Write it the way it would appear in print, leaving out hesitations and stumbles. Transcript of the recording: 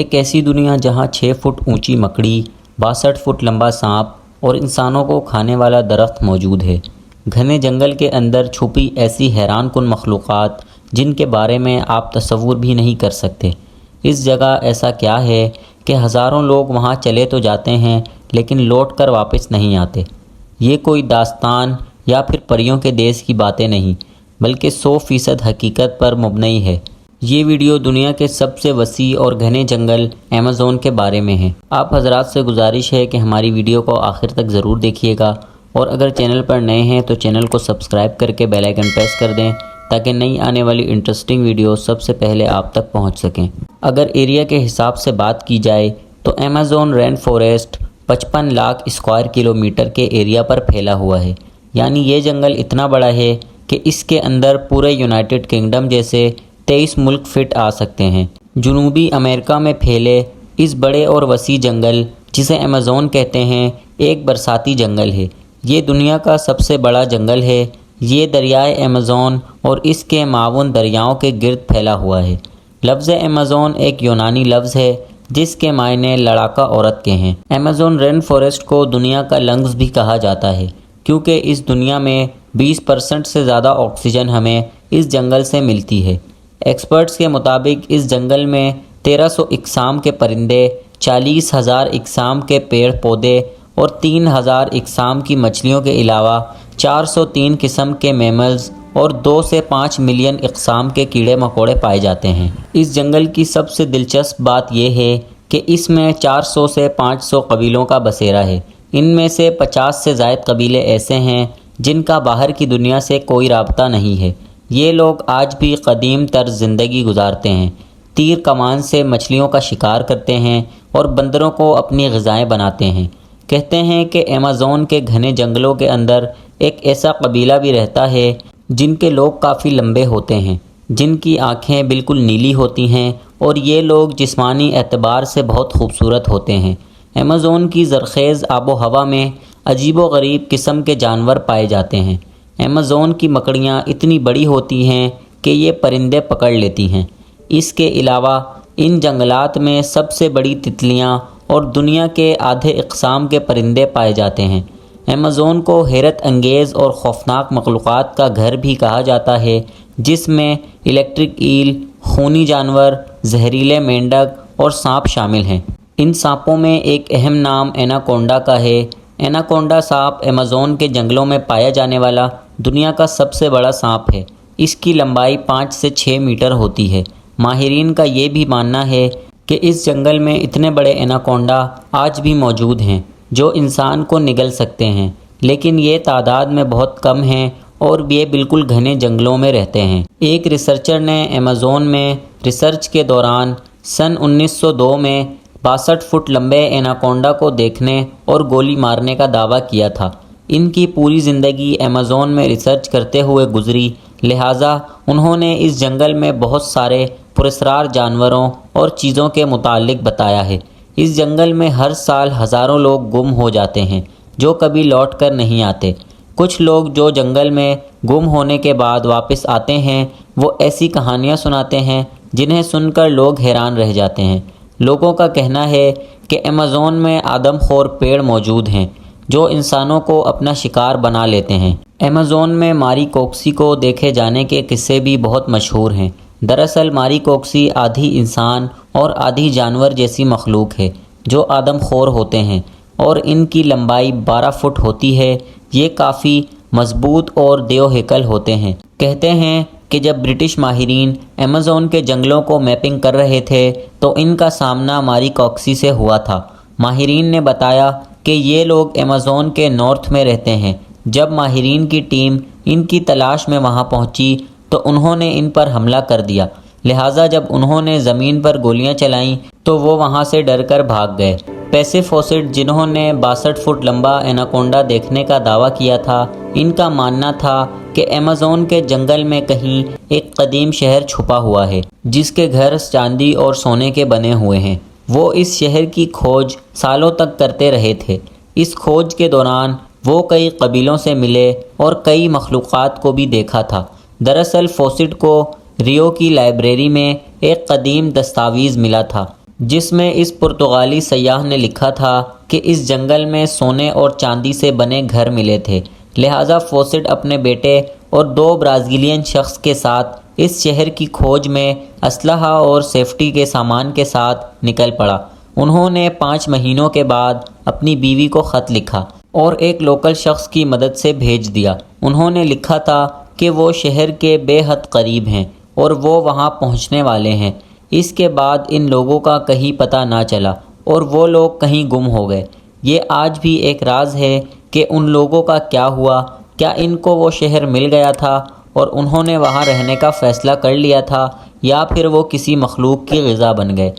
ایک ایسی دنیا جہاں 6 فٹ اونچی مکڑی، 62 فٹ لمبا سانپ اور انسانوں کو کھانے والا درخت موجود ہے۔ گھنے جنگل کے اندر چھپی ایسی حیران کن مخلوقات جن کے بارے میں آپ تصور بھی نہیں کر سکتے۔ اس جگہ ایسا کیا ہے کہ ہزاروں لوگ وہاں چلے تو جاتے ہیں لیکن لوٹ کر واپس نہیں آتے؟ یہ کوئی داستان یا پھر پریوں کے دیس کی باتیں نہیں، بلکہ 100% حقیقت پر مبنی ہے۔ یہ ویڈیو دنیا کے سب سے وسیع اور گھنے جنگل ایمیزون کے بارے میں ہے۔ آپ حضرات سے گزارش ہے کہ ہماری ویڈیو کو آخر تک ضرور دیکھیے گا، اور اگر چینل پر نئے ہیں تو چینل کو سبسکرائب کر کے بیل آئیکن پریس کر دیں تاکہ نئی آنے والی انٹرسٹنگ ویڈیو سب سے پہلے آپ تک پہنچ سکیں۔ اگر ایریا کے حساب سے بات کی جائے تو ایمیزون رین فوریسٹ 55 لاکھ اسکوائر کلومیٹر کے ایریا پر پھیلا ہوا ہے، یعنی یہ جنگل اتنا بڑا ہے کہ اس کے اندر پورے یونائٹڈ کنگڈم جیسے 23 ملک فٹ آ سکتے ہیں۔ جنوبی امریکہ میں پھیلے اس بڑے اور وسیع جنگل جسے ایمیزون کہتے ہیں ایک برساتی جنگل ہے۔ یہ دنیا کا سب سے بڑا جنگل ہے۔ یہ دریائے ایمیزون اور اس کے معاون دریاؤں کے گرد پھیلا ہوا ہے۔ لفظ ایمیزون ایک یونانی لفظ ہے جس کے معنی لڑاکا عورت کے ہیں۔ ایمیزون رین فوریسٹ کو دنیا کا لنگز بھی کہا جاتا ہے کیونکہ اس دنیا میں 20% سے زیادہ آکسیجن ہمیں اس جنگل سے ملتی ہے۔ ایکسپرٹس کے مطابق اس جنگل میں 1300 اقسام کے پرندے، 40,000 اقسام کے پیڑ پودے اور 3,000 اقسام کی مچھلیوں کے علاوہ 403 قسم کے میملز اور 2 سے 5 ملین اقسام کے کیڑے مکوڑے پائے جاتے ہیں۔ اس جنگل کی سب سے دلچسپ بات یہ ہے کہ اس میں 400 سے 500 قبیلوں کا بسیرا ہے۔ ان میں سے 50 سے زائد قبیلے ایسے ہیں جن کا باہر کی دنیا سے کوئی رابطہ نہیں ہے۔ یہ لوگ آج بھی قدیم طرز زندگی گزارتے ہیں، تیر کمان سے مچھلیوں کا شکار کرتے ہیں اور بندروں کو اپنی غذائیں بناتے ہیں۔ کہتے ہیں کہ ایمیزون کے گھنے جنگلوں کے اندر ایک ایسا قبیلہ بھی رہتا ہے جن کے لوگ کافی لمبے ہوتے ہیں، جن کی آنکھیں بالکل نیلی ہوتی ہیں، اور یہ لوگ جسمانی اعتبار سے بہت خوبصورت ہوتے ہیں۔ ایمیزون کی زرخیز آب و ہوا میں عجیب و غریب قسم کے جانور پائے جاتے ہیں۔ ایمیزون کی مکڑیاں اتنی بڑی ہوتی ہیں کہ یہ پرندے پکڑ لیتی ہیں۔ اس کے علاوہ ان جنگلات میں سب سے بڑی تتلیاں اور دنیا کے آدھے اقسام کے پرندے پائے جاتے ہیں۔ ایمیزون کو حیرت انگیز اور خوفناک مخلوقات کا گھر بھی کہا جاتا ہے، جس میں الیکٹرک ایل، خونی جانور، زہریلے مینڈک اور سانپ شامل ہیں۔ ان سانپوں میں ایک اہم نام ایناکونڈا کا ہے۔ ایناکونڈا سانپ ایمیزون کے جنگلوں میں پایا جانے والا دنیا کا سب سے بڑا سانپ ہے۔ اس کی لمبائی 5 سے 6 میٹر ہوتی ہے۔ ماہرین کا یہ بھی ماننا ہے کہ اس جنگل میں اتنے بڑے ایناکونڈا آج بھی موجود ہیں جو انسان کو نگل سکتے ہیں، لیکن یہ تعداد میں بہت کم ہیں اور یہ بالکل گھنے جنگلوں میں رہتے ہیں۔ ایک ریسرچر نے ایمیزون میں ریسرچ کے دوران سن 1902 میں 62 فٹ لمبے ایناکونڈا کو دیکھنے اور گولی مارنے کا دعویٰ کیا تھا۔ ان کی پوری زندگی ایمیزون میں ریسرچ کرتے ہوئے گزری، لہٰذا انہوں نے اس جنگل میں بہت سارے پراسرار جانوروں اور چیزوں کے متعلق بتایا ہے۔ اس جنگل میں ہر سال ہزاروں لوگ گم ہو جاتے ہیں جو کبھی لوٹ کر نہیں آتے۔ کچھ لوگ جو جنگل میں گم ہونے کے بعد واپس آتے ہیں وہ ایسی کہانیاں سناتے ہیں جنہیں سن کر لوگ حیران رہ جاتے ہیں۔ لوگوں کا کہنا ہے کہ ایمیزون میں آدم خور پیڑ موجود ہیں جو انسانوں کو اپنا شکار بنا لیتے ہیں۔ ایمیزون میں ماری کوکسی کو دیکھے جانے کے قصے بھی بہت مشہور ہیں۔ دراصل ماری کوکسی آدھی انسان اور آدھی جانور جیسی مخلوق ہے جو آدم خور ہوتے ہیں، اور ان کی لمبائی 12 فٹ ہوتی ہے۔ یہ کافی مضبوط اور دیو ہیکل ہوتے ہیں۔ کہتے ہیں کہ جب برٹش ماہرین ایمیزون کے جنگلوں کو میپنگ کر رہے تھے تو ان کا سامنا ماری کوکسی سے ہوا تھا۔ ماہرین نے بتایا کہ یہ لوگ ایمیزون کے نارتھ میں رہتے ہیں۔ جب ماہرین کی ٹیم ان کی تلاش میں وہاں پہنچی تو انہوں نے ان پر حملہ کر دیا، لہٰذا جب انہوں نے زمین پر گولیاں چلائیں تو وہ وہاں سے ڈر کر بھاگ گئے۔ پیسیفوسٹ جنہوں نے 62 فٹ لمبا ایناکونڈا دیکھنے کا دعویٰ کیا تھا، ان کا ماننا تھا کہ ایمیزون کے جنگل میں کہیں ایک قدیم شہر چھپا ہوا ہے جس کے گھر چاندی اور سونے کے بنے ہوئے ہیں۔ وہ اس شہر کی کھوج سالوں تک کرتے رہے تھے۔ اس کھوج کے دوران وہ کئی قبیلوں سے ملے اور کئی مخلوقات کو بھی دیکھا تھا۔ دراصل فوسٹ کو ریو کی لائبریری میں ایک قدیم دستاویز ملا تھا جس میں اس پرتگالی سیاح نے لکھا تھا کہ اس جنگل میں سونے اور چاندی سے بنے گھر ملے تھے، لہٰذا فوسٹ اپنے بیٹے اور 2 برازیلین شخص کے ساتھ اس شہر کی کھوج میں اسلحہ اور سیفٹی کے سامان کے ساتھ نکل پڑا۔ انہوں نے 5 مہینوں کے بعد اپنی بیوی کو خط لکھا اور ایک لوکل شخص کی مدد سے بھیج دیا۔ انہوں نے لکھا تھا کہ وہ شہر کے بے حد قریب ہیں اور وہ وہاں پہنچنے والے ہیں۔ اس کے بعد ان لوگوں کا کہیں پتہ نہ چلا اور وہ لوگ کہیں گم ہو گئے۔ یہ آج بھی ایک راز ہے کہ ان لوگوں کا کیا ہوا، کیا ان کو وہ شہر مل گیا تھا اور انہوں نے وہاں رہنے کا فیصلہ کر لیا تھا، یا پھر وہ کسی مخلوق کی غذا بن گئے۔